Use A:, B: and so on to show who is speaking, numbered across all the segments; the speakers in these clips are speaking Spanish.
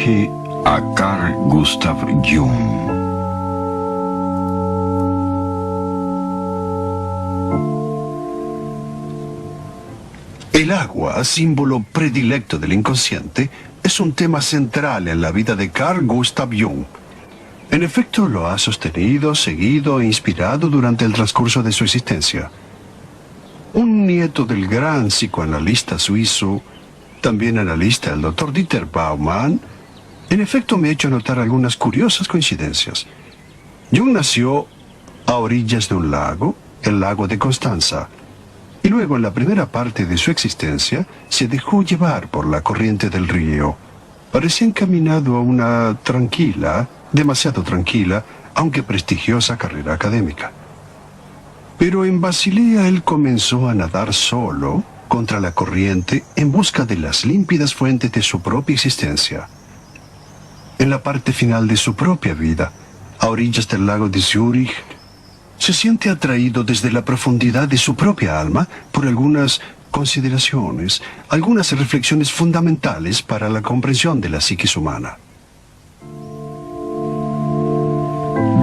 A: Homenaje a Carl Gustav Jung. El agua, símbolo predilecto del inconsciente, es un tema central en la vida de Carl Gustav Jung. En efecto, lo ha sostenido, seguido e inspirado durante el transcurso de su existencia. Un nieto del gran psicoanalista suizo, también analista, el Dr. Dieter Baumann, en efecto me ha hecho notar algunas curiosas coincidencias. Jung nació a orillas de un lago, el lago de Constanza, y luego en la primera parte de su existencia se dejó llevar por la corriente del río. Parecía encaminado a una tranquila, demasiado tranquila, aunque prestigiosa carrera académica. Pero en Basilea él comenzó a nadar solo, contra la corriente, en busca de las límpidas fuentes de su propia existencia. En la parte final de su propia vida, a orillas del lago de Zúrich, se siente atraído desde la profundidad de su propia alma por algunas consideraciones, algunas reflexiones fundamentales para la comprensión de la psiquis humana.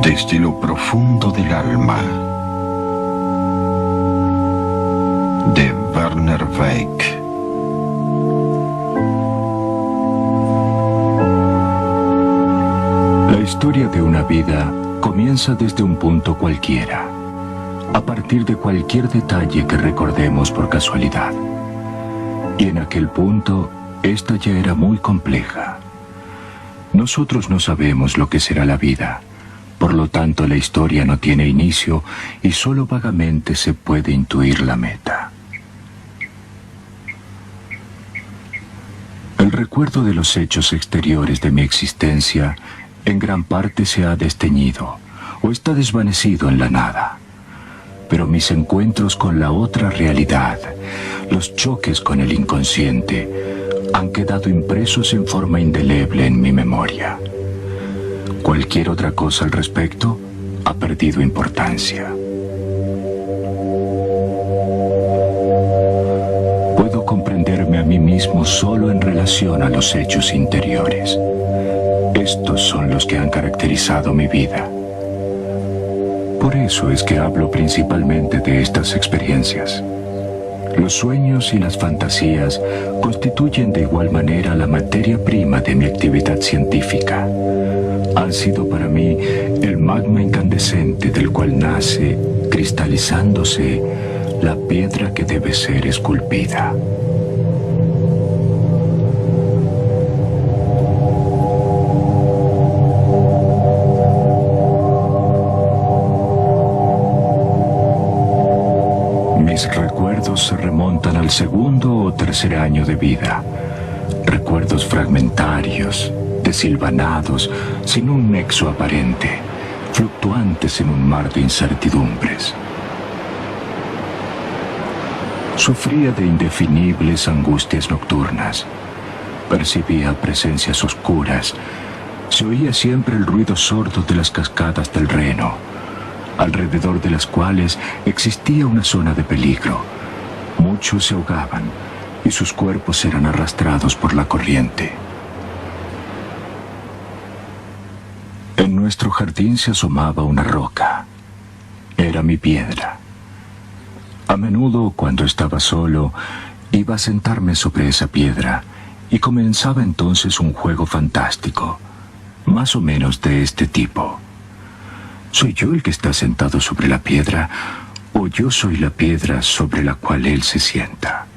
A: Desde lo profundo del alma, de Werner Weick.
B: La historia de una vida comienza desde un punto cualquiera, a partir de cualquier detalle que recordemos por casualidad. Y en aquel punto, esta ya era muy compleja. Nosotros no sabemos lo que será la vida, por lo tanto la historia no tiene inicio y solo vagamente se puede intuir la meta. El recuerdo de los hechos exteriores de mi existencia en gran parte se ha desteñido o está desvanecido en la nada. Pero mis encuentros con la otra realidad, los choques con el inconsciente, han quedado impresos en forma indeleble en mi memoria. Cualquier otra cosa al respecto ha perdido importancia. Puedo comprenderme a mí mismo solo en relación a los hechos interiores. Estos son los que han caracterizado mi vida. Por eso es que hablo principalmente de estas experiencias. Los sueños y las fantasías constituyen de igual manera la materia prima de mi actividad científica. Han sido para mí el magma incandescente del cual nace, cristalizándose, la piedra que debe ser esculpida. Mis recuerdos se remontan al segundo o tercer año de vida. Recuerdos fragmentarios, desilvanados, sin un nexo aparente, fluctuantes en un mar de incertidumbres. Sufría de indefinibles angustias nocturnas. Percibía presencias oscuras. Se oía siempre el ruido sordo de las cascadas del Reno, alrededor de las cuales existía una zona de peligro. Muchos se ahogaban y sus cuerpos eran arrastrados por la corriente. En nuestro jardín se asomaba una roca. Era mi piedra. A menudo, cuando estaba solo, iba a sentarme sobre esa piedra y comenzaba entonces un juego fantástico, más o menos de este tipo. ¿Soy yo el que está sentado sobre la piedra o yo soy la piedra sobre la cual él se sienta?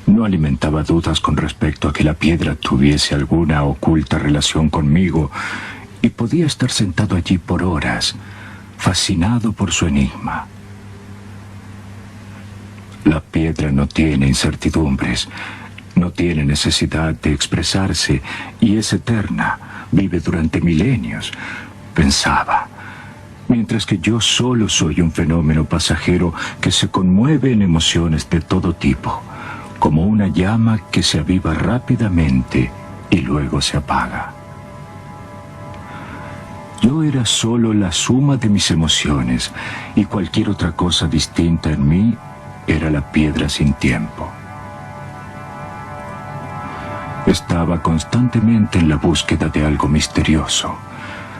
B: No alimentaba dudas con respecto a que la piedra tuviese alguna oculta relación conmigo y podía estar sentado allí por horas, fascinado por su enigma. La piedra no tiene incertidumbres, no tiene necesidad de expresarse y es eterna, vive durante milenios, pensaba, mientras que yo solo soy un fenómeno pasajero que se conmueve en emociones de todo tipo, como una llama que se aviva rápidamente y luego se apaga. Yo era solo la suma de mis emociones y cualquier otra cosa distinta en mí era la piedra sin tiempo. Estaba constantemente en la búsqueda de algo misterioso.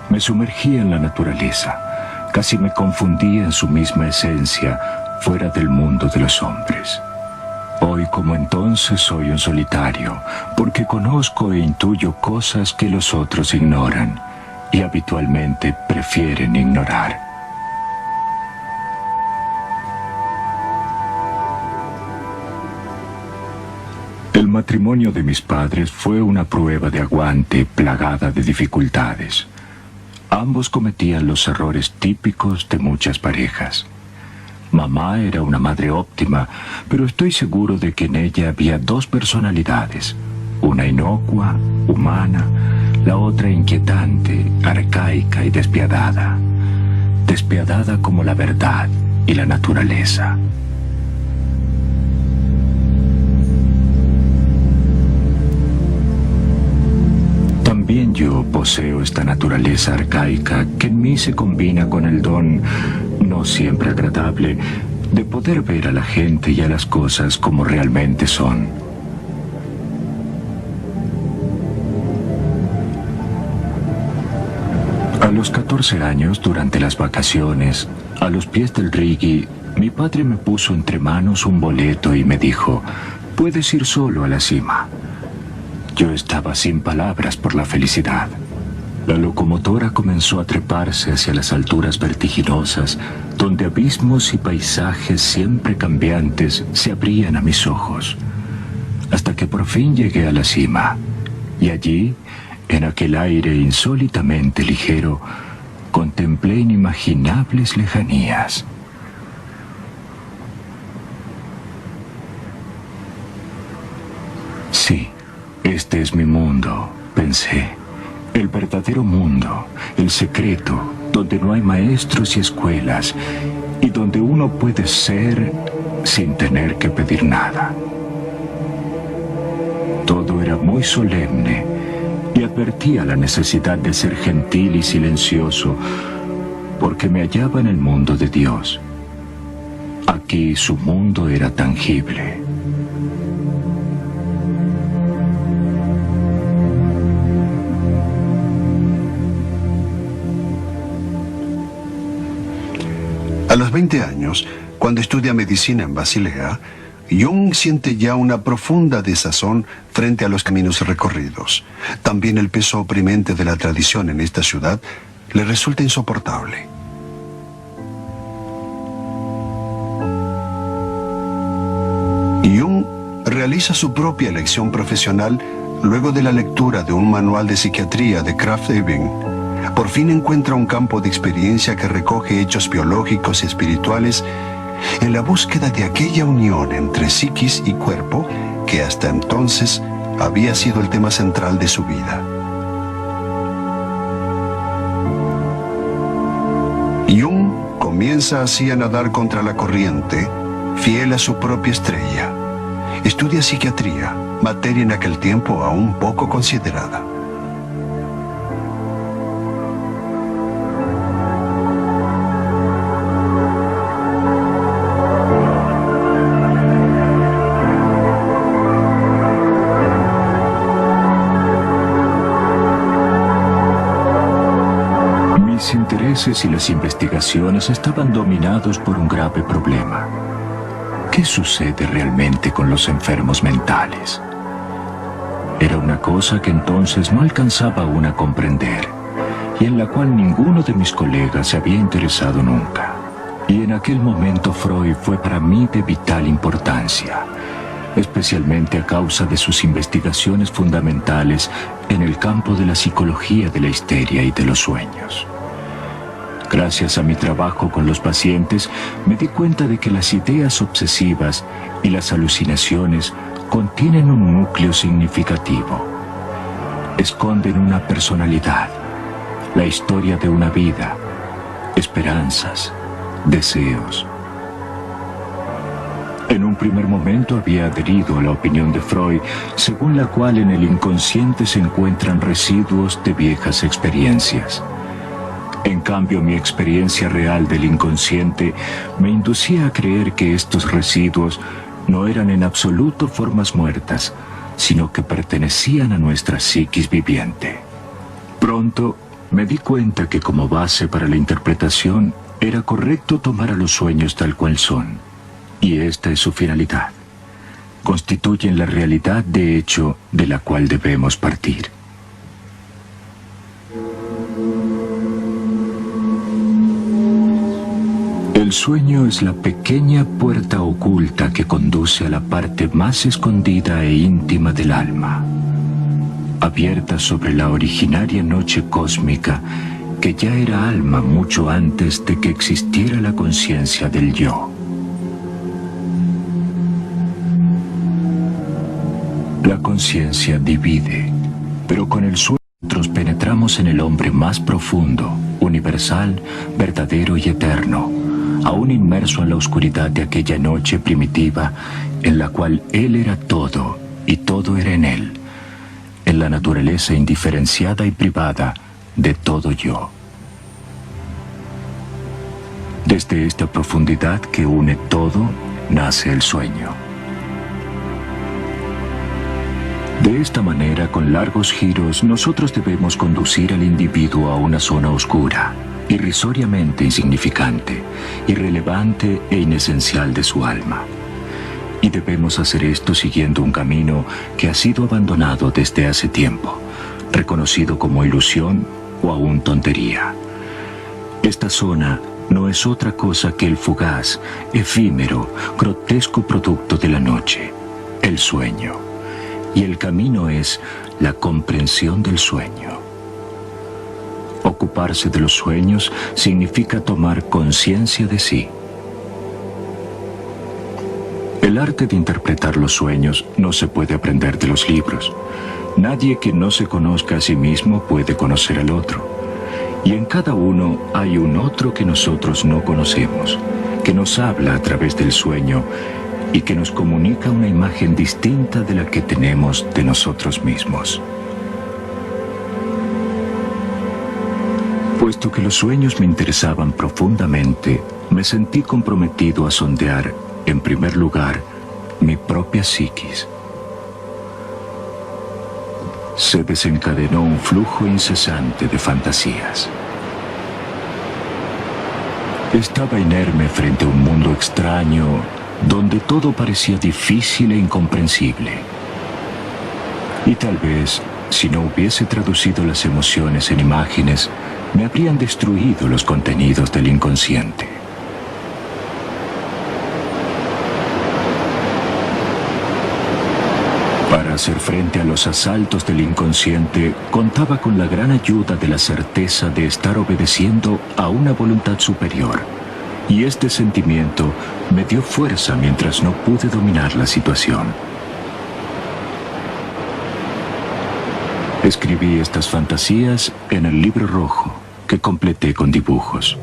B: Me sumergía en la naturaleza, casi me confundía en su misma esencia, fuera del mundo de los hombres. Hoy como entonces soy un solitario, porque conozco e intuyo cosas que los otros ignoran y habitualmente prefieren ignorar. El matrimonio de mis padres fue una prueba de aguante plagada de dificultades. Ambos cometían los errores típicos de muchas parejas. Mamá era una madre óptima, pero estoy seguro de que en ella había dos personalidades, una inocua, humana, la otra inquietante, arcaica y despiadada. Despiadada como la verdad y la naturaleza. También yo poseo esta naturaleza arcaica que en mí se combina con el don, no siempre agradable, de poder ver a la gente y a las cosas como realmente son. A los 14 años, durante las vacaciones, a los pies del Rigi, mi padre me puso entre manos un boleto y me dijo: «Puedes ir solo a la cima». Yo estaba sin palabras por la felicidad. La locomotora comenzó a treparse hacia las alturas vertiginosas, donde abismos y paisajes siempre cambiantes se abrían a mis ojos, hasta que por fin llegué a la cima, y allí, en aquel aire insólitamente ligero, contemplé inimaginables lejanías. Sí, este es mi mundo, pensé. El verdadero mundo, el secreto, donde no hay maestros y escuelas, y donde uno puede ser sin tener que pedir nada. Todo era muy solemne, y advertía la necesidad de ser gentil y silencioso, porque me hallaba en el mundo de Dios. Aquí su mundo era tangible.
A: A los 20 años, cuando estudia medicina en Basilea, Jung siente ya una profunda desazón frente a los caminos recorridos. También el peso oprimente de la tradición en esta ciudad le resulta insoportable. Jung realiza su propia elección profesional luego de la lectura de un manual de psiquiatría de Krafft Ebing. Por fin encuentra un campo de experiencia que recoge hechos biológicos y espirituales en la búsqueda de aquella unión entre psiquis y cuerpo que hasta entonces había sido el tema central de su vida. Jung comienza así a nadar contra la corriente, fiel a su propia estrella. Estudia psiquiatría, materia en aquel tiempo aún poco considerada.
B: Mis intereses y las investigaciones estaban dominados por un grave problema. ¿Qué sucede realmente con los enfermos mentales? Era una cosa que entonces no alcanzaba aún a comprender, y en la cual ninguno de mis colegas se había interesado nunca. Y en aquel momento Freud fue para mí de vital importancia, especialmente a causa de sus investigaciones fundamentales en el campo de la psicología de la histeria y de los sueños. Gracias a mi trabajo con los pacientes, me di cuenta de que las ideas obsesivas y las alucinaciones contienen un núcleo significativo. Esconden una personalidad, la historia de una vida, esperanzas, deseos. En un primer momento había adherido a la opinión de Freud, según la cual en el inconsciente se encuentran residuos de viejas experiencias. En cambio, mi experiencia real del inconsciente me inducía a creer que estos residuos no eran en absoluto formas muertas, sino que pertenecían a nuestra psiquis viviente. Pronto me di cuenta que como base para la interpretación era correcto tomar a los sueños tal cual son, y esta es su finalidad. Constituyen la realidad de hecho de la cual debemos partir. El sueño es la pequeña puerta oculta que conduce a la parte más escondida e íntima del alma, abierta sobre la originaria noche cósmica que ya era alma mucho antes de que existiera la conciencia del yo. La conciencia divide, pero con el sueño nosotros penetramos en el hombre más profundo, universal, verdadero y eterno, aún inmerso en la oscuridad de aquella noche primitiva en la cual él era todo y todo era en él, en la naturaleza indiferenciada y privada de todo yo. Desde esta profundidad que une todo, nace el sueño. De esta manera, con largos giros, nosotros debemos conducir al individuo a una zona oscura, irrisoriamente insignificante, irrelevante e inesencial de su alma. Y debemos hacer esto siguiendo un camino que ha sido abandonado desde hace tiempo, reconocido como ilusión o aún tontería. Esta zona no es otra cosa que el fugaz, efímero, grotesco producto de la noche, el sueño. Y el camino es la comprensión del sueño. Ocuparse de los sueños significa tomar conciencia de sí. El arte de interpretar los sueños no se puede aprender de los libros. Nadie que no se conozca a sí mismo puede conocer al otro. Y en cada uno hay un otro que nosotros no conocemos, que nos habla a través del sueño y que nos comunica una imagen distinta de la que tenemos de nosotros mismos. Puesto que los sueños me interesaban profundamente, me sentí comprometido a sondear, en primer lugar, mi propia psiquis. Se desencadenó un flujo incesante de fantasías. Estaba inerme frente a un mundo extraño, donde todo parecía difícil e incomprensible. Y tal vez, si no hubiese traducido las emociones en imágenes, me habrían destruido los contenidos del inconsciente. Para hacer frente a los asaltos del inconsciente, contaba con la gran ayuda de la certeza de estar obedeciendo a una voluntad superior. Y este sentimiento me dio fuerza mientras no pude dominar la situación. Escribí estas fantasías en el libro rojo, que completé con dibujos.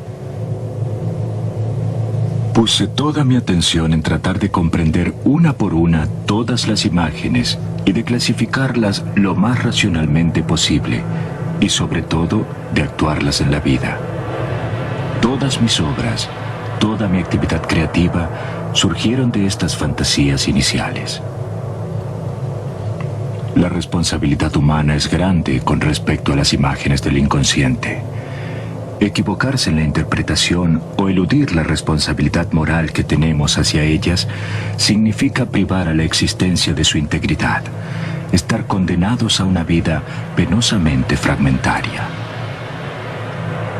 B: Puse toda mi atención en tratar de comprender una por una todas las imágenes y de clasificarlas lo más racionalmente posible, y sobre todo de actuarlas en la vida. Todas mis obras, toda mi actividad creativa surgieron de estas fantasías iniciales. La responsabilidad humana es grande con respecto a las imágenes del inconsciente. Equivocarse en la interpretación o eludir la responsabilidad moral que tenemos hacia ellas significa privar a la existencia de su integridad, estar condenados a una vida penosamente fragmentaria.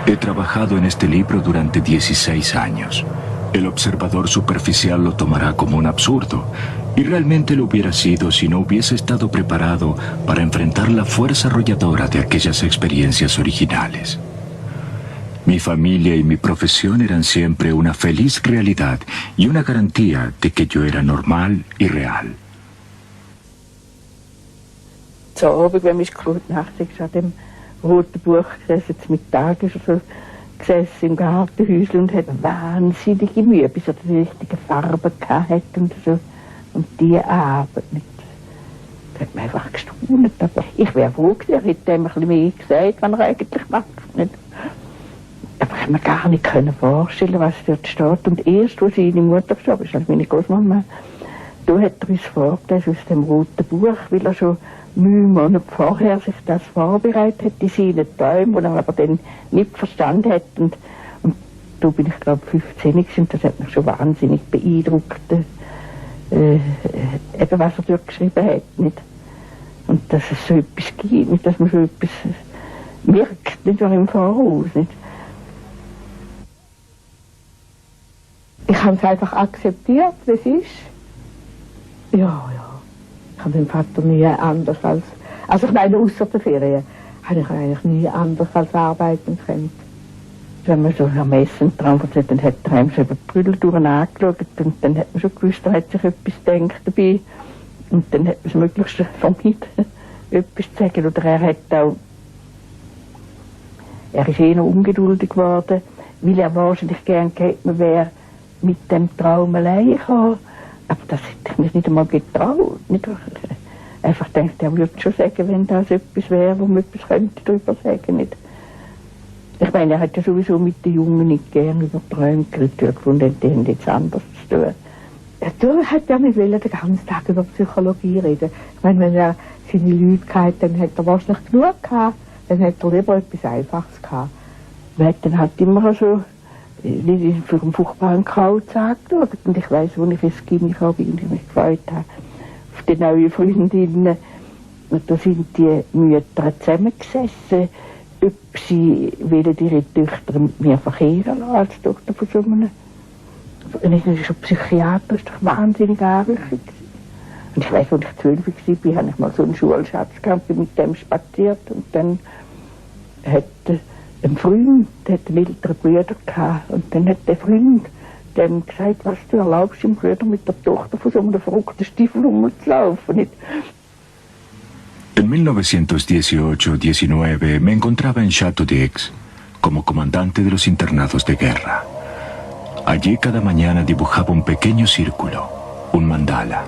B: He trabajado en este libro durante 16 años. El observador superficial lo tomará como un absurdo, y realmente lo hubiera sido si no hubiese estado preparado para enfrentar la fuerza arrolladora de aquellas experiencias originales. Mi familia y mi profesión eran siempre una feliz realidad y una garantía de que yo era normal y real.
C: Zu Abend, wenn wir geschaut, nachts an dem roten Buch gesessen, mit Tagen so gesessen im Gartenhäuschen und hat wahnsinnige Mühe, bis er die richtige Farbe hatte und so. Und die Abend nicht. Da hat man einfach gestaunt. Aber ich wäre froh gewesen, er hätte ihm ein bisschen mehr gesagt, was er eigentlich macht. Nicht? Aber ich konnte mir gar nicht vorstellen, was dort steht. Und erst, als seine Mutter gestorben ist, also meine Großmama, da hat er uns vorgelesen aus dem roten Buch, weil er schon 9 Monate vorher sich das vorbereitet hat, in seinen Träumen, die er aber dann nicht verstanden hat. Und da bin ich, glaube 15 gewesen, und das hat mich schon wahnsinnig beeindruckt, eben was er dort geschrieben hat. Nicht? Und dass es so etwas gibt, nicht? Dass man so etwas merkt, nicht nur im Voraus. Nicht?
D: Ich habe es einfach akzeptiert, wie es ist. Ja. Ich habe den Vater nie anders also ich meine, außer der Ferien, habe ich eigentlich nie anders als arbeiten können. Wenn man so am Essen dran war, dann hat er einem so über die Brüder angeschaut und dann hat man schon gewusst, er hat sich etwas gedacht dabei. Und dann hat man es möglichst vermieden, etwas zu sagen. Oder er ist noch ungeduldig geworden, weil er wahrscheinlich gern gehabt, man wäre mit dem Traum allein gekommen. Aber das hätte ich mir nicht einmal getraut. Einfach denkt, er würde schon sagen, wenn das etwas wäre, wo man etwas könnte darüber sagen. Nicht? Ich meine, er hat ja sowieso mit den Jungen nicht gern über Träume gefunden, die haben jetzt anders zu tun. Er hat ja nicht den ganzen Tag über Psychologie reden. Ich meine, wenn er seine Leute hatte, dann hat er wahrscheinlich genug gehabt, dann hat er lieber etwas Einfaches gehabt. Man hat dann halt immer so für einen furchtbaren Kauz angeschaut. Und ich weiss, wo ich ins Gimmi kam, wie ich mich gefreut habe, auf die neuen Freundinnen. Und da sind die Mütter zusammengesessen, ob sie ihre Töchter mit mir verkehren lassen, als Tochter von so einem. Und ich bin schon Psychiater, ist doch wahnsinnig anrüchig. Und ich weiss, als ich 12 war, habe ich mal so einen Schulschatz gehabt, bin mit dem spaziert. Und dann hat ein Freund, der hat einen älteren Bruder gehabt. Und dann hat der Freund dem gesagt, was du erlaubst dem Bruder mit der Tochter von so einem verrückten Stiefel rumzulaufen.
B: En 1918-19 me encontraba en Château d'Aix como comandante de los internados de guerra. Allí cada mañana dibujaba un pequeño círculo, un mandala.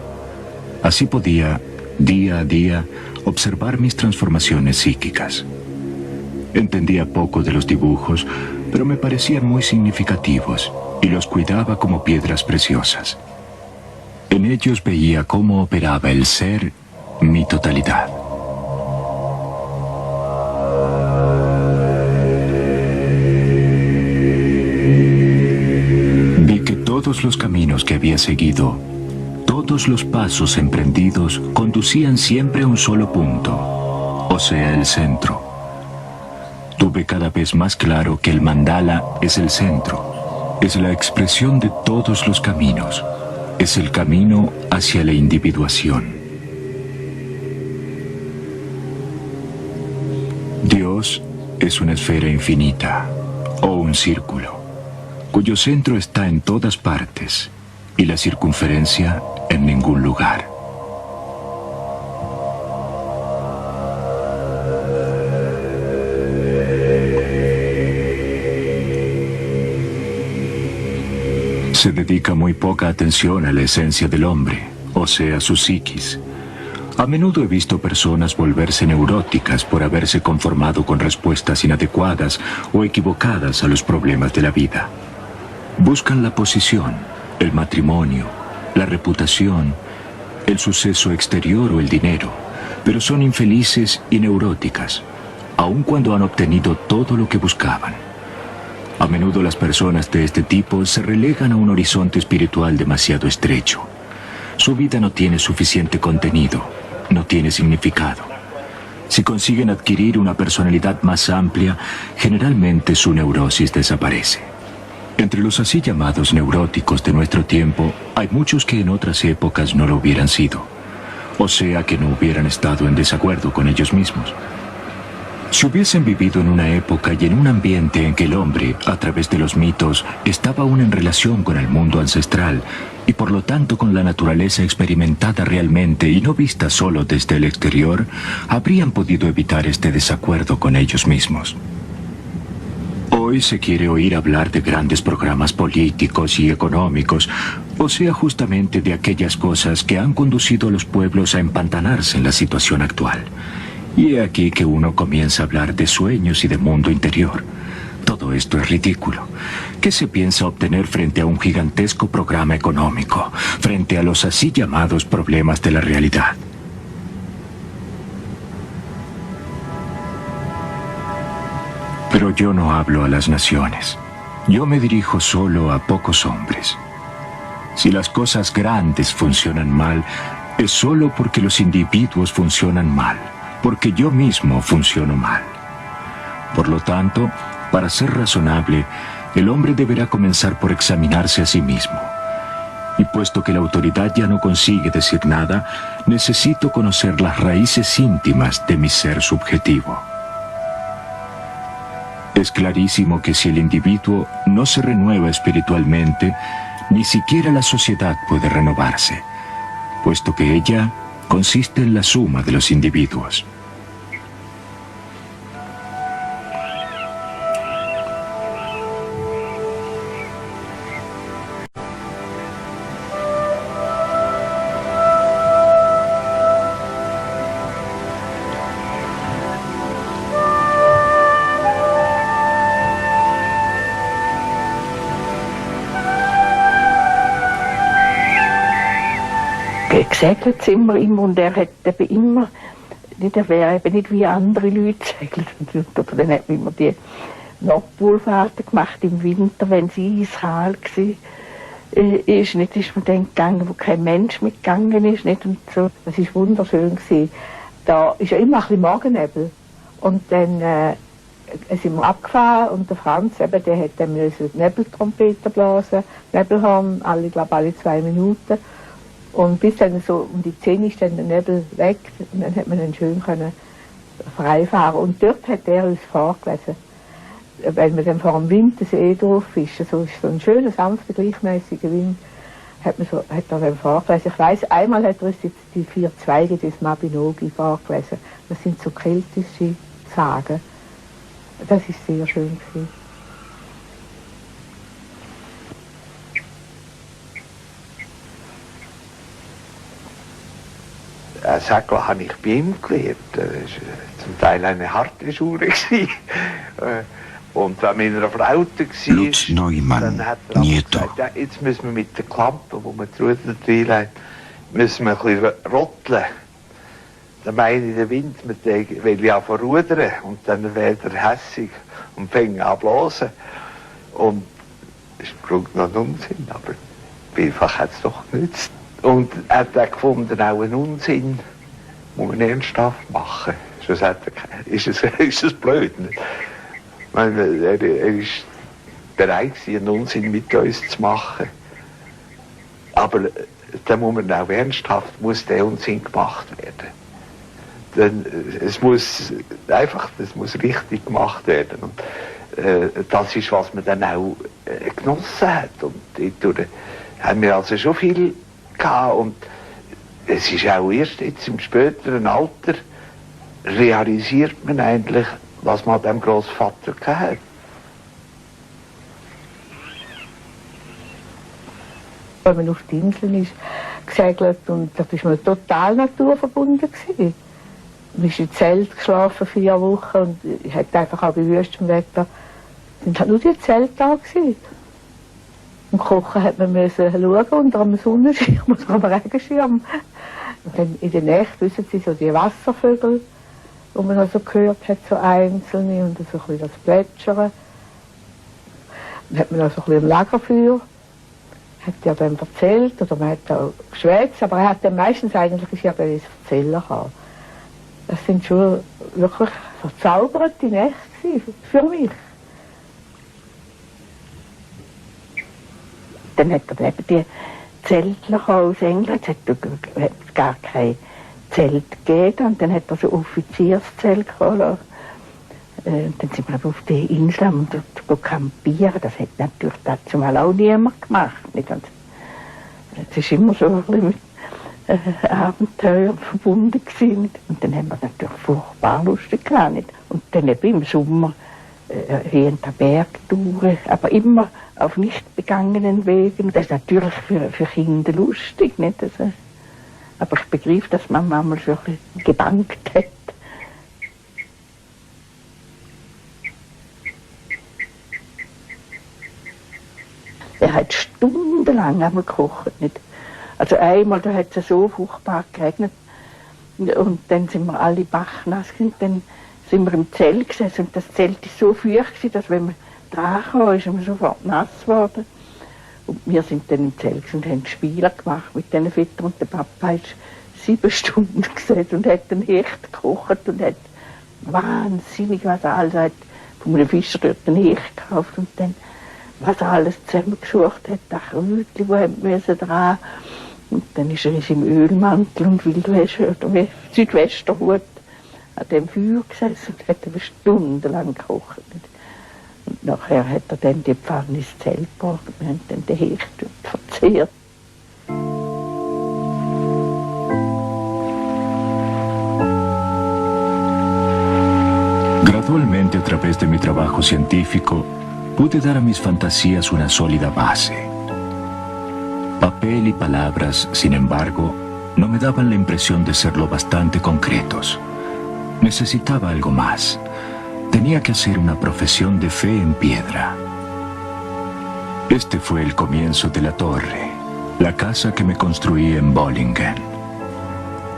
B: Así podía, día a día, observar mis transformaciones psíquicas. Entendía poco de los dibujos, pero me parecían muy significativos y los cuidaba como piedras preciosas. En ellos veía cómo operaba el ser, mi totalidad. Vi que todos los caminos que había seguido, todos los pasos emprendidos, conducían siempre a un solo punto, o sea, el centro. Tuve cada vez más claro que el mandala es el centro, es la expresión de todos los caminos, es el camino hacia la individuación. Dios es una esfera infinita, o un círculo, cuyo centro está en todas partes y la circunferencia en ningún lugar. Se dedica muy poca atención a la esencia del hombre, o sea, su psiquis. A menudo he visto personas volverse neuróticas por haberse conformado con respuestas inadecuadas o equivocadas a los problemas de la vida. Buscan la posición, el matrimonio, la reputación, el suceso exterior o el dinero, pero son infelices y neuróticas, aun cuando han obtenido todo lo que buscaban. A menudo las personas de este tipo se relegan a un horizonte espiritual demasiado estrecho. Su vida no tiene suficiente contenido, no tiene significado. Si consiguen adquirir una personalidad más amplia, generalmente su neurosis desaparece. Entre los así llamados neuróticos de nuestro tiempo, hay muchos que en otras épocas no lo hubieran sido, o sea que no hubieran estado en desacuerdo con ellos mismos. Si hubiesen vivido en una época y en un ambiente en que el hombre, a través de los mitos, estaba aún en relación con el mundo ancestral y por lo tanto con la naturaleza experimentada realmente y no vista solo desde el exterior, habrían podido evitar este desacuerdo con ellos mismos. Hoy se quiere oír hablar de grandes programas políticos y económicos, o sea, justamente de aquellas cosas que han conducido a los pueblos a empantanarse en la situación actual. Y he aquí que uno comienza a hablar de sueños y de mundo interior. Todo esto es ridículo. ¿Qué se piensa obtener frente a un gigantesco programa económico, frente a los así llamados problemas de la realidad? Pero yo no hablo a las naciones. Yo me dirijo solo a pocos hombres. Si las cosas grandes funcionan mal, es solo porque los individuos funcionan mal, porque yo mismo funciono mal. Por lo tanto, para ser razonable, el hombre deberá comenzar por examinarse a sí mismo. Y puesto que la autoridad ya no consigue decir nada, necesito conocer las raíces íntimas de mi ser subjetivo. Es clarísimo que si el individuo no se renueva espiritualmente, ni siquiera la sociedad puede renovarse, puesto que ella consiste en la suma de los individuos.
C: Gesegelt sind wir immer und er hat eben immer, er wäre eben nicht wie andere Leute gesegelt. Oder dann hat man immer die Nordpolfahrten gemacht im Winter, wenn es eiskalt war. Nicht ist man dann gegangen, wo kein Mensch mitgegangen ist. Nicht, und so. Das war wunderschön gewesen. Da ist ja immer ein bisschen Morgennebel. Und dann sind wir abgefahren und der Franz, eben, der hat dann müssen Nebeltrompete blasen, Nebelhorn, alle 2 Minuten. Und bis dann so um die 10 ist dann der Nebel weg und dann hat man dann schön können frei fahren. Und dort hat er uns vorgelesen, weil man dann vor dem Wind das drauf ist, so ist so ein schöner, sanfter, gleichmäßiger Wind, hat er dann vorgelesen. Ich weiss, einmal hat er uns die 4 Zweige des Mabinogi vorgelesen. Das sind so keltische Sagen. Das ist sehr schön gewesen.
E: Segel habe ich bei ihm gelernt. Das war zum Teil eine harte Schule. Und wenn man in einer Flaute war,
F: Lutz Neumann,
E: dann hat er
F: Nieto.
E: gesagt, ja, jetzt müssen wir mit den Klampen, wo man die Ruder reinlegt, müssen wir ein bisschen rotteln. Dann meine ich, der Wind, will ja verrudern und dann wird er hässig und fängt an zu blasen. Und das ist noch ein Unsinn, aber vielfach hat es doch genützt. Und er hat dann gefunden, auch einen Unsinn muss man ernsthaft machen. Sonst ist es blöd. Nicht? Ich meine, er ist bereit gewesen, einen Unsinn mit uns zu machen. Aber dann muss man auch ernsthaft, der Unsinn gemacht werden. Denn das muss richtig gemacht werden. Und das ist, was man dann auch genossen hat. Und dadurch haben wir also schon viel gehabt. Und es ist auch erst jetzt im späteren Alter realisiert man eigentlich, was man dem Großvater gehabt hat.
C: Wenn man auf die Inseln ist gesegelt und da war man total naturverbunden gewesen. Man ist im Zelt geschlafen 4 Wochen und ich hatte einfach auch bei wüstem Wetter. Sind halt nur die Zelte da gewesen. Und kochen hat man müssen schauen unter einem Sonnenschirm oder einem Regenschirm. Und dann in der Nacht, wissen Sie, so die Wasservögel, die man also gehört hat, so einzelne und so ein bisschen das Plätschern. Dann hat man also ein bisschen ein Lagerfeuer. Hat er dann erzählt oder man hat auch geschwätzt, aber er hat dann meistens eigentlich ja das Erzählen gehabt. Das sind schon wirklich verzauberte Nächte für mich. Dann hat er eben die Zeltler aus England, es hat gar kein Zelt gegeben und dann hat er so Offizierszelt geholt. Dann sind wir auf die Insel und dort campieren. Das hat natürlich dazu mal auch niemand gemacht. Nicht? Und es ist immer so ein bisschen mit Abenteuer verbunden gewesen. Und dann haben wir natürlich furchtbar lustig gehabt. Nicht? Und dann eben im Sommer hier in der Bergtour, aber immer auf nicht begangenen Wegen. Das ist natürlich für Kinder lustig. Nicht? Also, aber ich begriff, dass man manchmal so ein bisschen gebankt hat. er hat stundenlang einmal gekocht. Nicht? Also einmal, da hat es so furchtbar geregnet und dann sind wir alle bachnass gewesen, dann sind wir im Zelt gesessen und das Zelt ist so feucht gewesen, dass wenn man dran kam, ist man sofort nass geworden. Und wir sind dann im Zelt und haben Spiele gemacht mit diesen Vätern und der Papa ist 7 Stunden gesessen und hat den Hecht gekocht und hat wahnsinnig was alles, hat von einem Fischer dort den Hecht gekauft und dann was er alles zusammengesucht hat, das Krötchen, wo haben müssen dran. Und dann ist er im Ölmantel und Wildwäsche oder Südwesterhut an dem Feuer gesessen und hat aber stundenlang gekocht. Und nachher hat er dann die Pfanne ins Zelt gebracht und wir haben dann den Hecht verzehrt.
B: Gradualmente, a través de mi trabajo científico, pude dar a mis fantasías una sólida base. Papel y palabras, sin embargo, no me daban la impresión de ser lo bastante concretos. Necesitaba algo más. Tenía que hacer una profesión de fe en piedra. Este fue el comienzo de la torre, la casa que me construí en Bollingen.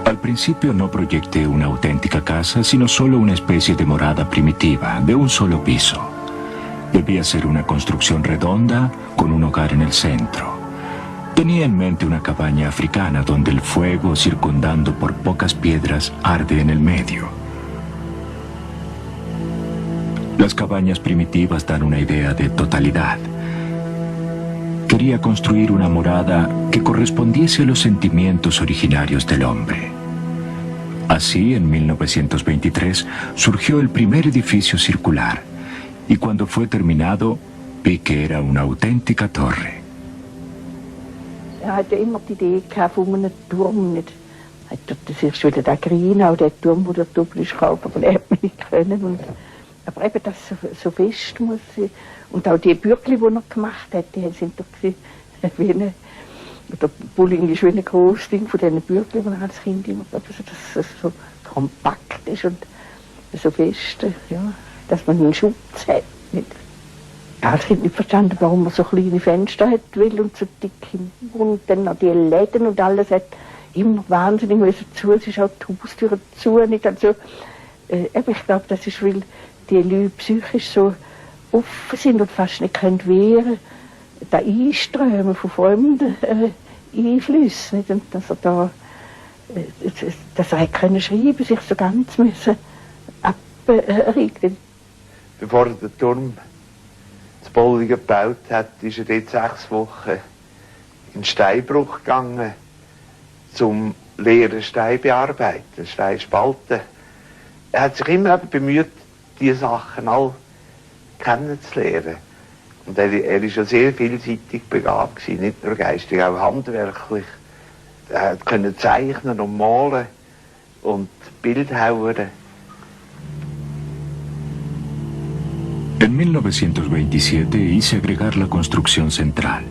B: Al principio no proyecté una auténtica casa, sino solo una especie de morada primitiva, de un solo piso. Debía ser una construcción redonda, con un hogar en el centro. Tenía en mente una cabaña africana donde el fuego, circundando por pocas piedras, arde en el medio. Las cabañas primitivas dan una idea de totalidad. Quería construir una morada que correspondiese a los sentimientos originarios del hombre. Así, en 1923, surgió el primer edificio circular, y cuando fue terminado, vi que era una auténtica torre.
C: Er hatte immer die Idee gehabt von einem Turm. Nicht. Er hat das erst wieder der Grinau, der Turm, wo der Doppel ist gekauft, aber den hat man nicht können. Und, aber eben, das so fest muss sein. Und auch die Bürgli, die er gemacht hat, die sind doch wie eine, der Bulling ist wie ein grosses Ding von diesen Bürgli, die er als Kind immer gehabt hat, dass es so kompakt ist und so fest, ja, dass man einen Schutz hat. Nicht. Ja, ich habe nicht verstanden, warum man so kleine Fenster hat will und so dicke Mauern und dann noch die Läden und alles hat immer wahnsinnig müssen zu. Es ist auch die Haustür zu. Nicht? Also, ich glaube, das ist, weil die Leute psychisch so offen sind und fast nicht können wehren, da Einströmen von fremden Einflüssen. Nicht? Und dass er da, dass er können schreiben, sich so ganz müssen abregen.
E: Bevor der Turm zu Bollingen gebaut hat, ist er dort 6 Wochen in Steinbruch gegangen, zum leeren Stein bearbeiten, Stein spalten. Er hat sich immer bemüht, diese Sachen alle kennenzulernen. Und er war schon sehr vielseitig begabt gewesen, nicht nur geistig, auch handwerklich. Er konnte zeichnen und malen und Bildhauern.
B: En 1927 hice agregar la construcción central.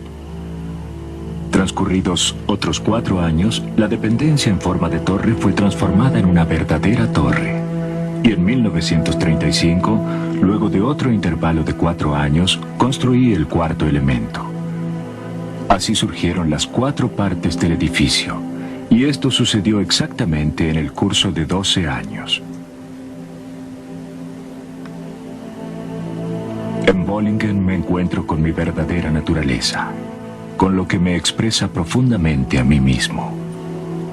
B: Transcurridos otros 4 años, la dependencia en forma de torre fue transformada en una verdadera torre. Y en 1935, luego de otro intervalo de 4 años, construí el 4.º elemento. Así surgieron las 4 partes del edificio, y esto sucedió exactamente en el curso de 12 años. En Bollingen me encuentro con mi verdadera naturaleza, con lo que me expresa profundamente a mí mismo.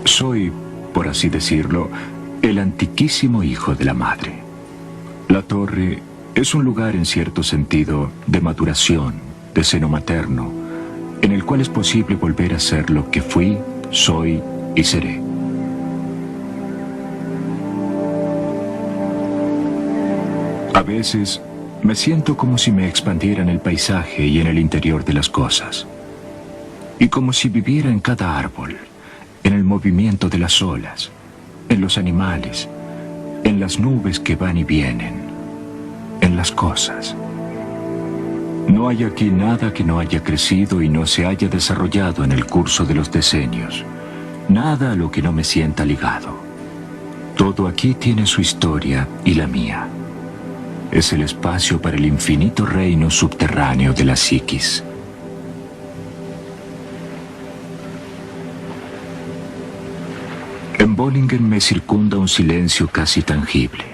B: Soy, por así decirlo, el antiquísimo hijo de la madre. La torre es un lugar en cierto sentido de maduración, de seno materno, en el cual es posible volver a ser lo que fui, soy y seré. A veces me siento como si me expandiera en el paisaje y en el interior de las cosas, y como si viviera en cada árbol, en el movimiento de las olas, en los animales, en las nubes que van y vienen, en las cosas. No hay aquí nada que no haya crecido y no se haya desarrollado en el curso de los decenios, nada a lo que no me sienta ligado. Todo aquí tiene su historia y la mía. Es el espacio para el infinito reino subterráneo de la psiquis. Bollingen me circunda un silencio casi tangible.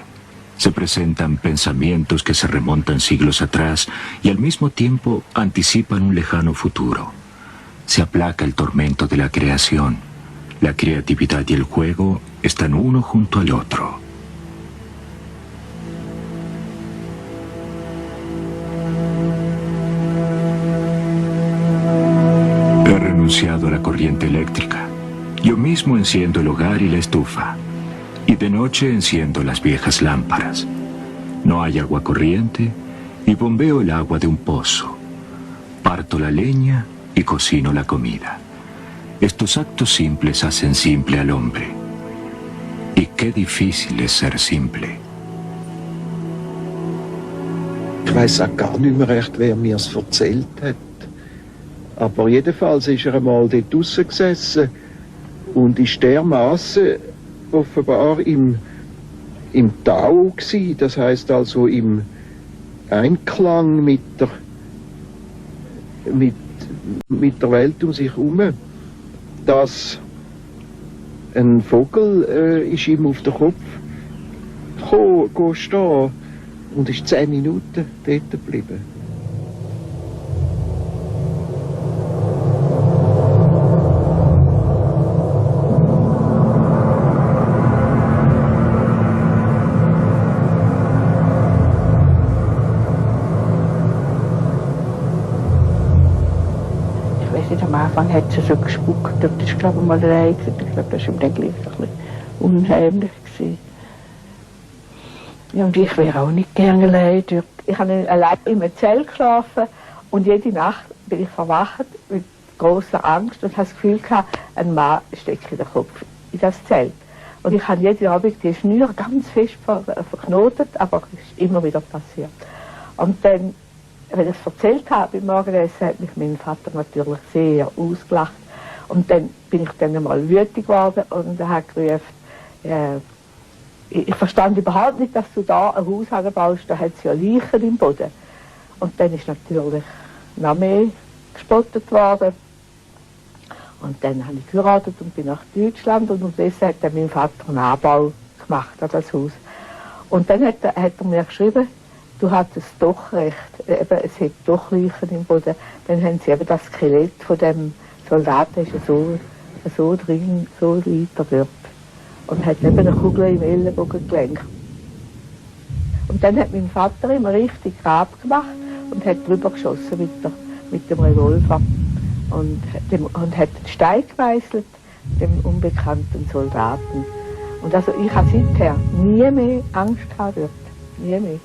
B: Se presentan pensamientos que se remontan siglos atrás y al mismo tiempo anticipan un lejano futuro. Se aplaca el tormento de la creación. La creatividad y el juego están uno junto al otro. He renunciado a la corriente eléctrica. Yo mismo enciendo el hogar y la estufa. Y de noche enciendo las viejas lámparas. No hay agua corriente y bombeo el agua de un pozo. Parto la leña y cocino la comida. Estos actos simples hacen simple al hombre. Y qué difícil es ser simple.
F: Ich weiss auch gar nicht mehr recht, wer mir es erzählt hat. Aber jedenfalls ist er einmal dort draussen gesessen und ist dermaßen offenbar im Tao gsi, das heißt also im Einklang mit der Welt um sich herum, dass ein Vogel ist ihm auf den Kopf stehen und ist 10 Minuten dort geblieben.
D: Am Anfang hat sie so gespuckt, das ist glaube ich mal allein. Ich glaube, das war ihm dann gleich ein bisschen unheimlich gewesen. Ja, und ich wäre auch nicht gerne allein. Ich habe allein in einem Zelt geschlafen und jede Nacht bin ich verwacht mit grosser Angst und habe das Gefühl gehabt, ein Mann steckt in den Kopf in das Zelt. Und ich habe jeden Abend die Schnür ganz fest verknotet, aber es ist immer wieder passiert. Und dann, wenn ich es erzählt habe im Morgenessen, hat mich mein Vater natürlich sehr ausgelacht. Und dann bin ich dann einmal wütend geworden und er hat gerufen, ich verstand überhaupt nicht, dass du da ein Haus anbaust, da hat es ja Leichen im Boden. Und dann ist natürlich noch mehr gespottet worden. Und dann habe ich geheiratet und bin nach Deutschland und unterdessen hat dann mein Vater einen Anbau gemacht an das Haus. Und dann hat er mir geschrieben, du hattest doch recht, eben, es hat doch Leichen im Boden. Dann haben sie eben das Skelett von dem Soldaten ist so drin, so weiter dort. Und hat eben eine Kugel im Ellenbogengelenk. Und dann hat mein Vater immer richtig Grab gemacht und hat drüber geschossen mit dem Revolver. Und hat den Stein gemeißelt, dem unbekannten Soldaten. Und also ich habe seither nie mehr Angst gehabt dort. Nie mehr.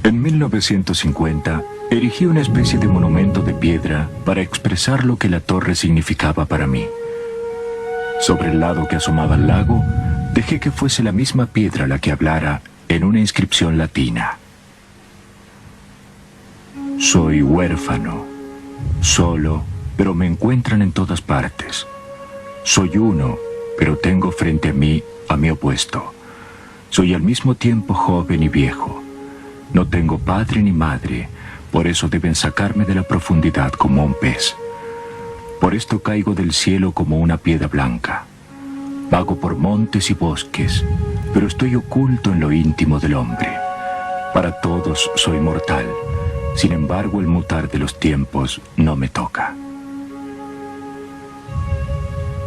B: En 1950, erigí una especie de monumento de piedra para expresar lo que la torre significaba para mí. Sobre el lado que asomaba al lago, dejé que fuese la misma piedra la que hablara en una inscripción latina. Soy huérfano, solo, pero me encuentran en todas partes. Soy uno, pero tengo frente a mí a mi opuesto. Soy al mismo tiempo joven y viejo. No tengo padre ni madre, por eso deben sacarme de la profundidad como un pez. Por esto caigo del cielo como una piedra blanca. Vago por montes y bosques, pero estoy oculto en lo íntimo del hombre. Para todos soy mortal, sin embargo el mutar de los tiempos no me toca.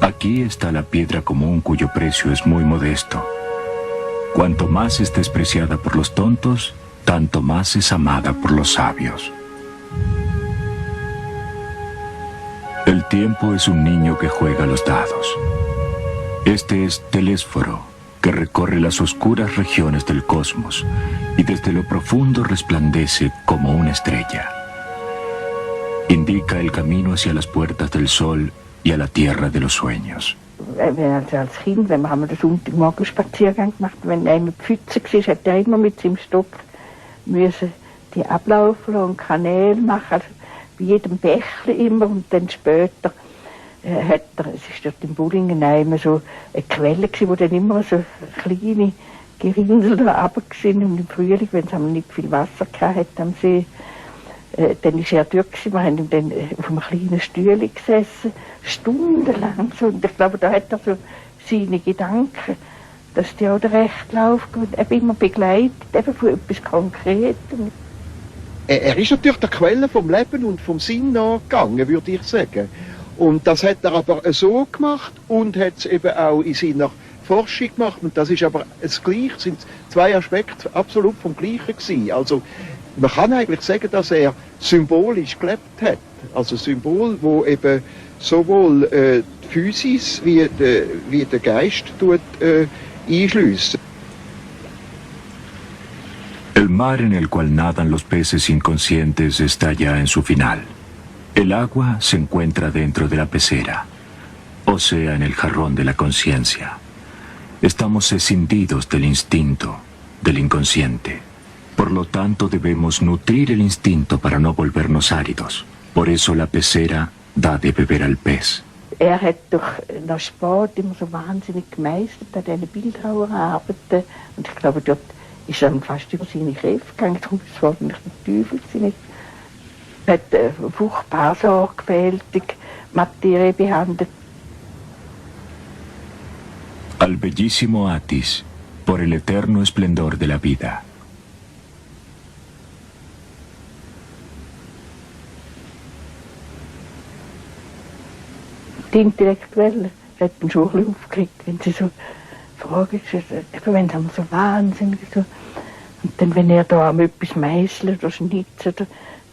B: Aquí está la piedra común cuyo precio es muy modesto. Cuanto más es despreciada por los tontos, tanto más es amada por los sabios. El tiempo es un niño que juega a los dados. Este es Telésforo, que recorre las oscuras regiones del cosmos y desde lo profundo resplandece como una estrella. Indica el camino hacia las puertas del sol y a la tierra de los sueños.
D: Als Kind, wenn wir den Sonntagmorgen Spaziergang gemacht, wenn einer Pfütze war, hat er immer mit seinem Stock müssen die ablaufen und Kanäle machen, also bei jedem Bächli immer. Und dann später es ist dort in Bullingen immer so eine Quelle gewesen, wo dann immer so kleine Gerinnsel da runter sind. Und im Frühling, wenn es nicht viel Wasser hatte am See,
C: dann war er dort, wir haben dann auf einem kleinen Stühle gesessen, stundenlang. So. Und ich glaube, da hat er so seine Gedanken, dass die auch den rechten Lauf gehen, eben immer begleitet, eben von etwas Konkretem.
F: Er ist natürlich der Quelle vom Leben und vom Sinn nachgegangen, würde ich sagen. Und das hat er aber so gemacht und hat es eben auch in seiner Forschung gemacht. Und das ist aber das Gleiche, sind zwei Aspekte absolut vom Gleichen gewesen. Also man kann eigentlich sagen, dass er symbolisch gelebt hat. Also Symbol, wo eben sowohl die Physis wie der Geist einschliessen.
B: El mar en el cual nadan los peces inconscientes está ya en su final. El agua se encuentra dentro de la pecera, o sea, en el jarrón de la conciencia. Estamos escindidos del instinto, del inconsciente. Por lo tanto, debemos nutrir el instinto para no volvernos áridos. Por eso la pecera da de beber al pez.
C: Er hat durch nach Sport immer so wahnsinnig gemeistert, an diesen Bildhauerarbeiten. Und ich glaube, dort ist er fast über seine Kräfte gegangen. Darum war es wahrscheinlich der Teufel gewesen. Er hat furchtbar sorgfältig Materie behandelt.
B: Al bellísimo Atis, por el eterno esplendor de la vida.
C: Die Intellektuellen hätten schon ein bisschen aufgeregt, wenn sie so Fragen stellen, wenn sie so wahnsinnig so. Und dann, wenn er da etwas meißelt oder schnitzt oder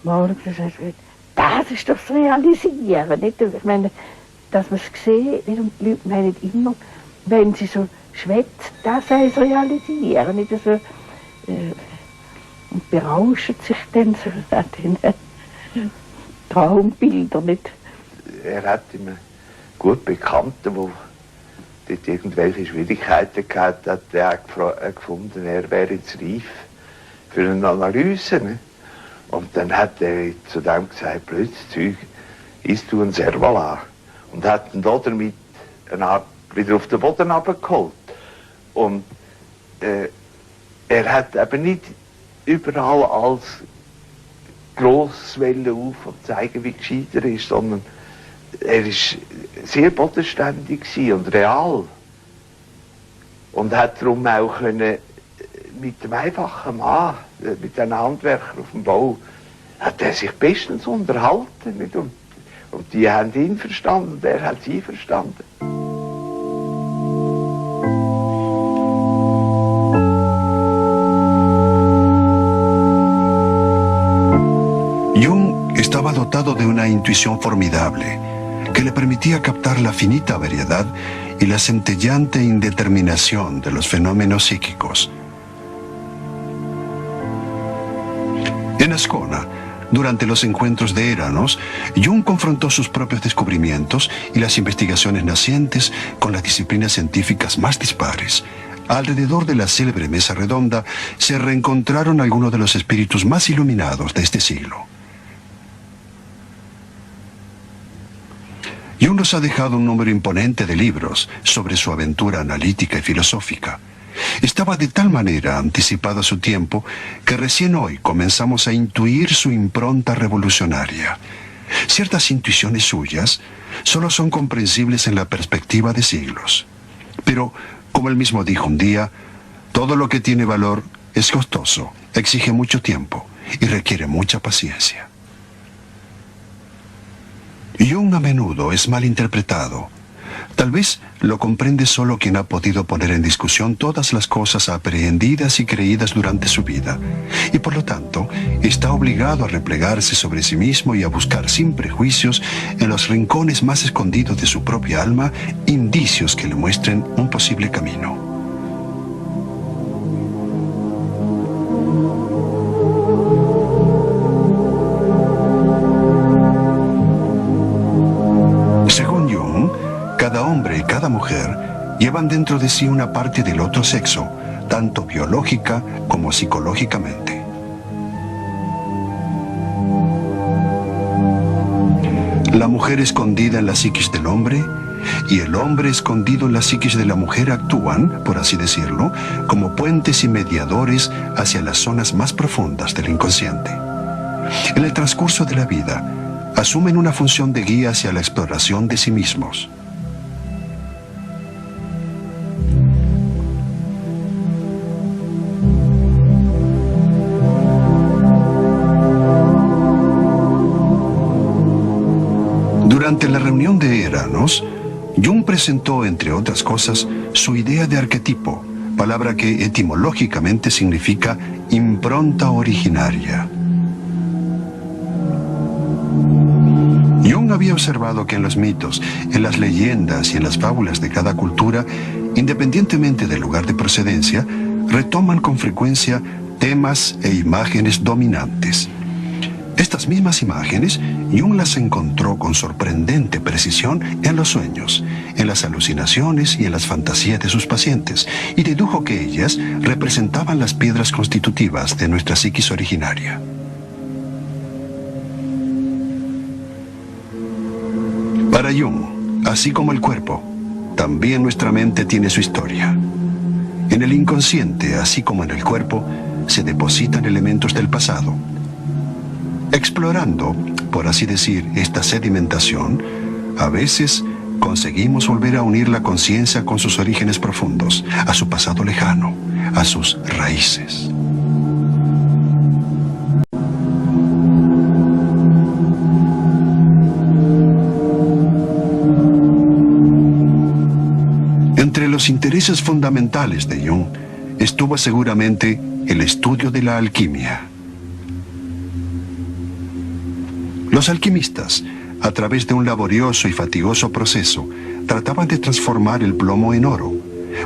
C: malt, das ist doch das Realisieren. Nicht? Ich meine, dass man es sieht, und die Leute meinen immer, wenn sie so schwätzt, das sei das Realisieren. Nicht? So, und berauschen sich dann so an den Traumbildern. Nicht?
E: Er hat immer gut Bekannte, die dort irgendwelche Schwierigkeiten gehabt hat, er gefunden, er wäre jetzt reif für eine Analyse. Ne? Und dann hat er zu dem gesagt, blödes Zeug, isst du ein Servala. Und hat ihn damit eine Art wieder auf den Boden runtergeholt. Und er hat eben nicht überall als gross auf und zeigen, wie gescheit er ist, sondern er war sehr bodenständig und real. Und hat darum auch können, mit dem einfachen Mann, mit den Handwerkern auf dem Bau, hat er sich bestens unterhalten. Nicht? Und die haben ihn verstanden und er hat sie verstanden.
A: Jung estaba dotado de una intuición formidable que le permitía captar la finita variedad y la centellante indeterminación de los fenómenos psíquicos. En Ascona, durante los encuentros de Eranos, Jung confrontó sus propios descubrimientos y las investigaciones nacientes con las disciplinas científicas más dispares. Alrededor de la célebre mesa redonda se reencontraron algunos de los espíritus más iluminados de este siglo. Jung nos ha dejado un número imponente de libros sobre su aventura analítica y filosófica. Estaba de tal manera anticipado a su tiempo que recién hoy comenzamos a intuir su impronta revolucionaria. Ciertas intuiciones suyas solo son comprensibles en la perspectiva de siglos. Pero, como él mismo dijo un día, todo lo que tiene valor es costoso, exige mucho tiempo y requiere mucha paciencia. Jung a menudo es mal interpretado. Tal vez lo comprende solo quien ha podido poner en discusión todas las cosas aprehendidas y creídas durante su vida, y por lo tanto está obligado a replegarse sobre sí mismo y a buscar sin prejuicios en los rincones más escondidos de su propia alma indicios que le muestren un posible camino. Cada hombre y cada mujer llevan dentro de sí una parte del otro sexo, tanto biológica como psicológicamente. La mujer escondida en la psiquis del hombre y el hombre escondido en la psiquis de la mujer actúan, por así decirlo, como puentes y mediadores hacia las zonas más profundas del inconsciente. en el transcurso de la vida, asumen una función de guía hacia la exploración de sí mismos. Durante la reunión de Eranos, Jung presentó, entre otras cosas, su idea de arquetipo, palabra que etimológicamente significa impronta originaria. Jung había observado que en los mitos, en las leyendas y en las fábulas de cada cultura, independientemente del lugar de procedencia, retoman con frecuencia temas e imágenes dominantes. Estas mismas imágenes, Jung las encontró con sorprendente precisión en los sueños, en las alucinaciones y en las fantasías de sus pacientes, y dedujo que ellas representaban las piedras constitutivas de nuestra psiquis originaria. Para Jung, así como el cuerpo, también nuestra mente tiene su historia. En el inconsciente, así como en el cuerpo, se depositan elementos del pasado. Explorando, por así decir, esta sedimentación, a veces conseguimos volver a unir la conciencia con sus orígenes profundos, a su pasado lejano, a sus raíces. Entre los intereses fundamentales de Jung estuvo seguramente el estudio de la alquimia. Los alquimistas, a través de un laborioso y fatigoso proceso, trataban de transformar el plomo en oro.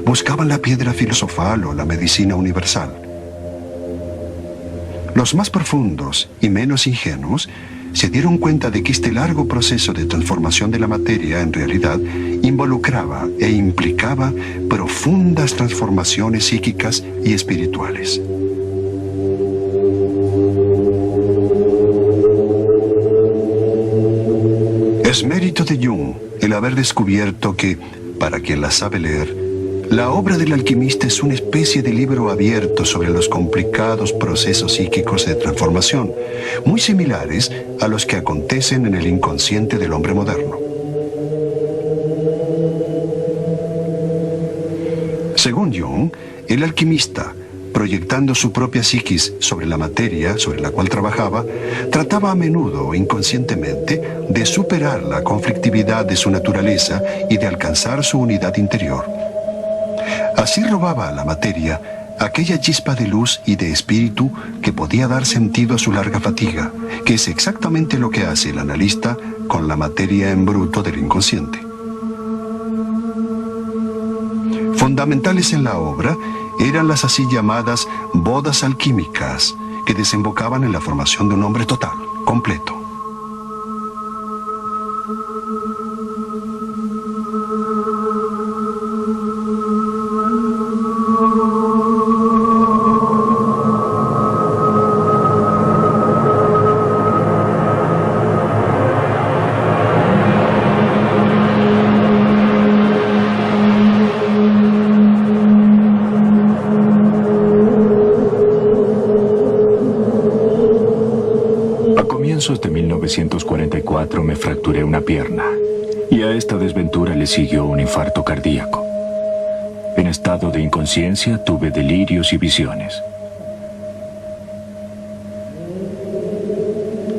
A: Buscaban la piedra filosofal o la medicina universal. Los más profundos y menos ingenuos se dieron cuenta de que este largo proceso de transformación de la materia en realidad involucraba e implicaba profundas transformaciones psíquicas y espirituales. Es mérito de Jung el haber descubierto que, para quien la sabe leer, la obra del alquimista es una especie de libro abierto sobre los complicados procesos psíquicos de transformación, muy similares a los que acontecen en el inconsciente del hombre moderno. Según Jung, el alquimista, proyectando su propia psiquis sobre la materia sobre la cual trabajaba, trataba a menudo, inconscientemente, de superar la conflictividad de su naturaleza y de alcanzar su unidad interior. Así robaba a la materia aquella chispa de luz y de espíritu que podía dar sentido a su larga fatiga, que es exactamente lo que hace el analista con la materia en bruto del inconsciente. Fundamentales en la obra eran las así llamadas bodas alquímicas, que desembocaban en la formación de un hombre total, completo.
B: De 1944 me fracturé una pierna y a esta desventura le siguió un infarto cardíaco. En estado de inconsciencia tuve delirios y visiones.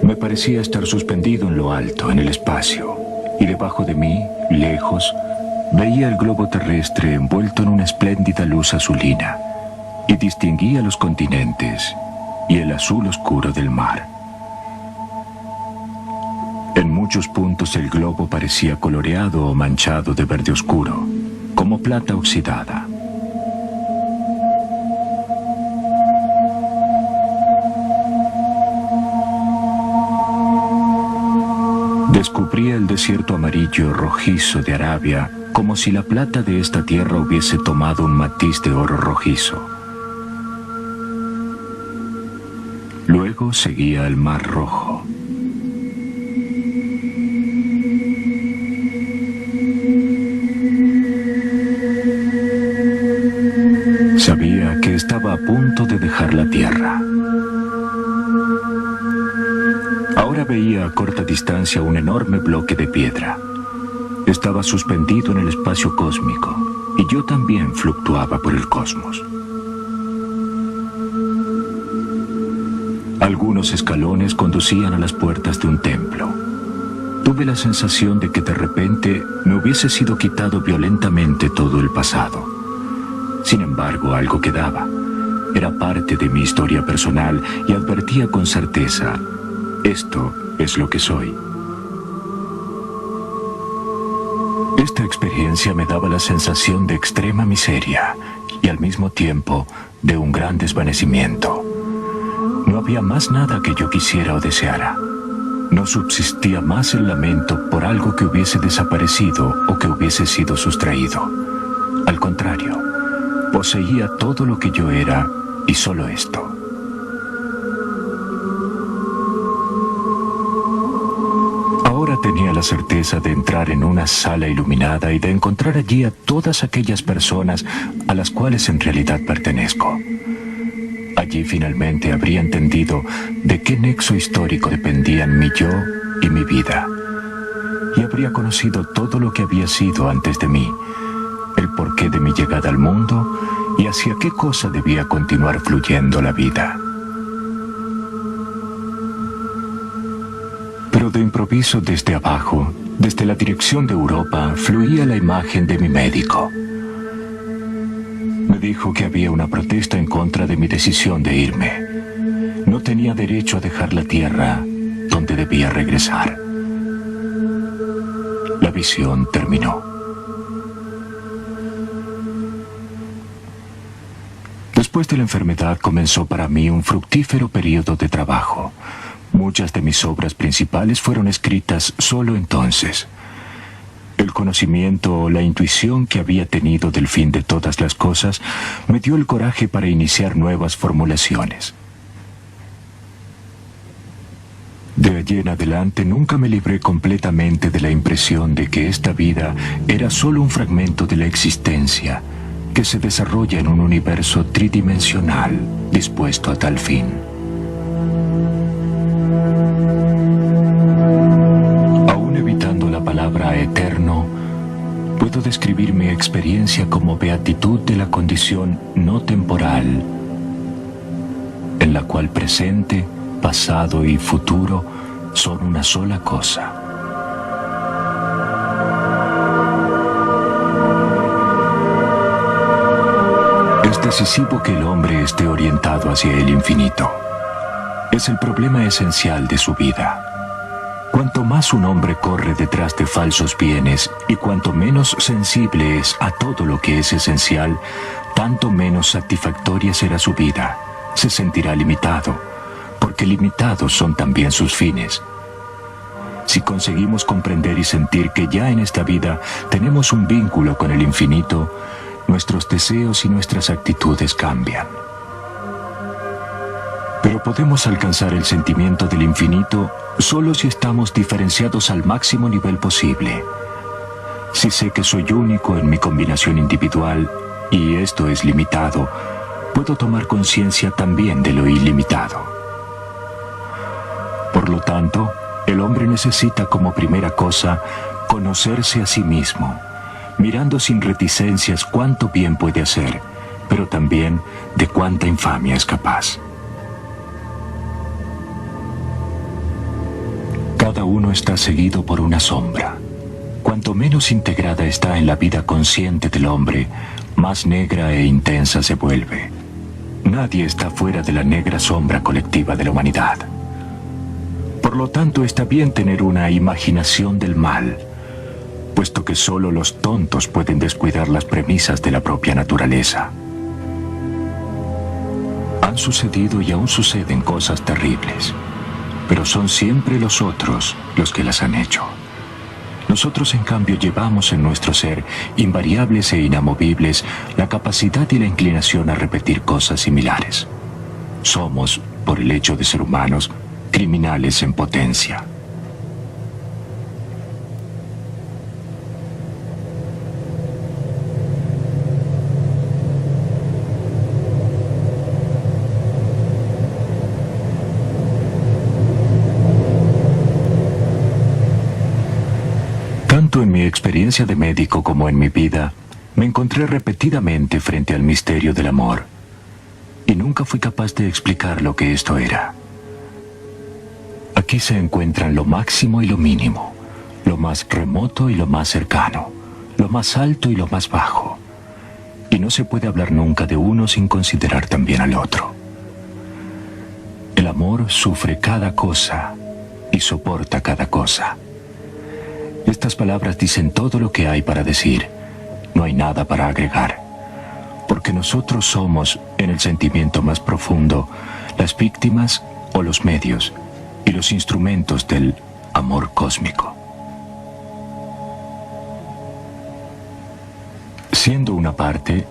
B: Me parecía estar suspendido en lo alto, en el espacio, y debajo de mí, lejos, veía el globo terrestre envuelto en una espléndida luz azulina y distinguía los continentes y el azul oscuro del mar. En muchos puntos el globo parecía coloreado o manchado de verde oscuro, como plata oxidada. Descubría el desierto amarillo rojizo de Arabia, como si la plata de esta tierra hubiese tomado un matiz de oro rojizo. Luego seguía el Mar Rojo. Sabía que estaba a punto de dejar la tierra. a corta distancia un enorme bloque de piedra. Estaba suspendido en el espacio cósmico, y yo también fluctuaba por el cosmos. Algunos escalones conducían a las puertas de un templo. Tuve la sensación de que de repente me hubiese sido quitado violentamente todo el pasado. Sin embargo, algo quedaba. Era parte de mi historia personal y advertía con certeza: esto es lo que soy. Esta experiencia me daba la sensación de extrema miseria y al mismo tiempo de un gran desvanecimiento. No había más nada que yo quisiera o deseara. No subsistía más el lamento por algo que hubiese desaparecido o que hubiese sido sustraído. Al contrario, poseía todo lo que yo era y solo esto. Ahora tenía la certeza de entrar en una sala iluminada y de encontrar allí a todas aquellas personas a las cuales en realidad pertenezco. Allí finalmente habría entendido de qué nexo histórico dependían mi yo y mi vida. Y habría conocido todo lo que había sido antes de mí, el porqué de mi llegada al mundo y hacia qué cosa debía continuar fluyendo la vida. Pero de improviso desde abajo, desde la dirección de Europa, fluía la imagen de mi médico. Me dijo que había una protesta en contra de mi decisión de irme. No tenía derecho a dejar la tierra donde debía regresar. La visión terminó. Después de la enfermedad comenzó para mí un fructífero periodo de trabajo. Muchas de mis obras principales fueron escritas solo entonces. El conocimiento o la intuición que había tenido del fin de todas las cosas me dio el coraje para iniciar nuevas formulaciones. De allí en adelante nunca me libré completamente de la impresión de que esta vida era solo un fragmento de la existencia que se desarrolla en un universo tridimensional dispuesto a tal fin. Aún evitando la palabra eterno, puedo describir mi experiencia como beatitud de la condición no temporal, en la cual presente, pasado y futuro son una sola cosa. Es decisivo que el hombre esté orientado hacia el infinito. Es el problema esencial de su vida. Cuanto más un hombre corre detrás de falsos bienes y cuanto menos sensible es a todo lo que es esencial, tanto menos satisfactoria será su vida. Se sentirá limitado, porque limitados son también sus fines. Si conseguimos comprender y sentir que ya en esta vida tenemos un vínculo con el infinito, nuestros deseos y nuestras actitudes cambian. Pero podemos alcanzar el sentimiento del infinito solo si estamos diferenciados al máximo nivel posible. Si sé que soy único en mi combinación individual, y esto es limitado, puedo tomar conciencia también de lo ilimitado. Por lo tanto, el hombre necesita como primera cosa conocerse a sí mismo, mirando sin reticencias cuánto bien puede hacer, pero también de cuánta infamia es capaz. Cada uno está seguido por una sombra. Cuanto menos integrada está en la vida consciente del hombre, más negra e intensa se vuelve. Nadie está fuera de la negra sombra colectiva de la humanidad. Por lo tanto, está bien tener una imaginación del mal, puesto que solo los tontos pueden descuidar las premisas de la propia naturaleza. Han sucedido y aún suceden cosas terribles, pero son siempre los otros los que las han hecho. Nosotros, en cambio, llevamos en nuestro ser, invariables e inamovibles, la capacidad y la inclinación a repetir cosas similares. Somos, por el hecho de ser humanos, criminales en potencia. Tanto en mi experiencia de médico como en mi vida, me encontré repetidamente frente al misterio del amor, y nunca fui capaz de explicar lo que esto era. Aquí se encuentran lo máximo y lo mínimo, lo más remoto y lo más cercano, lo más alto y lo más bajo, y no se puede hablar nunca de uno sin considerar también al otro. El amor sufre cada cosa y soporta cada cosa. Estas palabras dicen todo lo que hay para decir. No hay nada para agregar. Porque nosotros somos, en el sentimiento más profundo, las víctimas o los medios y los instrumentos del amor cósmico. Siendo una parte,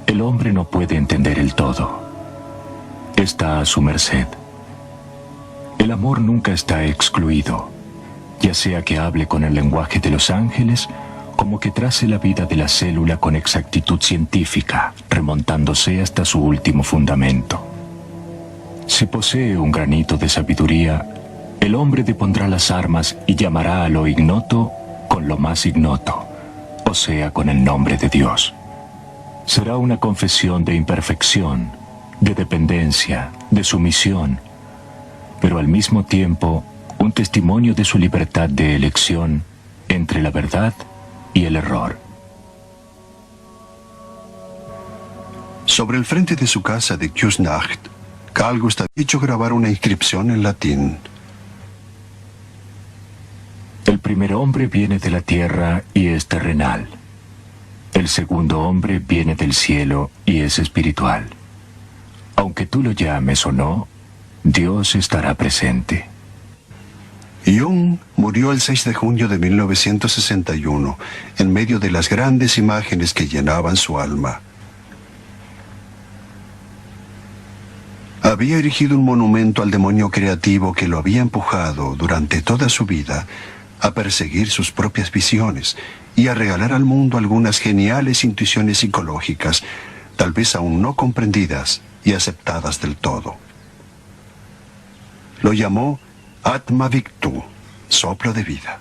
B: el hombre no puede entender el todo. Está a su merced. El amor nunca está excluido, ya sea que hable con el lenguaje de los ángeles, como que trace la vida de la célula con exactitud científica, remontándose hasta su último fundamento. Si posee un granito de sabiduría, el hombre depondrá las armas y llamará a lo ignoto con lo más ignoto, o sea, con el nombre de Dios. Será una confesión de imperfección, de dependencia, de sumisión, pero al mismo tiempo un testimonio de su libertad de elección entre la verdad y el error.
A: Sobre el frente de su casa de Küsnacht, Carl Gustav hizo grabar una inscripción en latín.
B: El primer hombre viene de la tierra y es terrenal. El segundo hombre viene del cielo y es espiritual. Aunque tú lo llames o no, Dios estará presente.
A: Jung murió el 6 de junio de 1961, en medio de las grandes imágenes que llenaban su alma. Había erigido un monumento al demonio creativo que lo había empujado durante toda su vida a perseguir sus propias visiones y a regalar al mundo algunas geniales intuiciones psicológicas, tal vez aún no comprendidas y aceptadas del todo. Lo llamó Atma Victu, soplo de vida.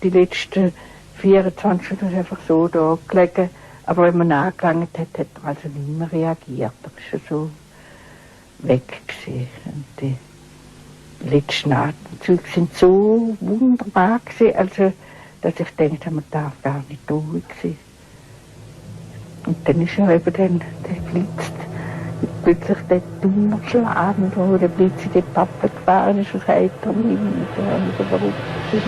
D: Die letzten 24 Stunden ist einfach so da gelegen. Aber wenn man angelangt hat, hat er also nicht mehr reagiert. Er ist schon so weg gewesen. Und die letzten Atemzüge sind so wunderbar gewesen, also, dass ich denke, man darf gar nicht ruhig sein. Und dann ist er eben dann, der blitzt, plötzlich der Donnerschlag, wo der Blitz in die Pappe gefahren ist, was heiter Himmel, der verrückt sind.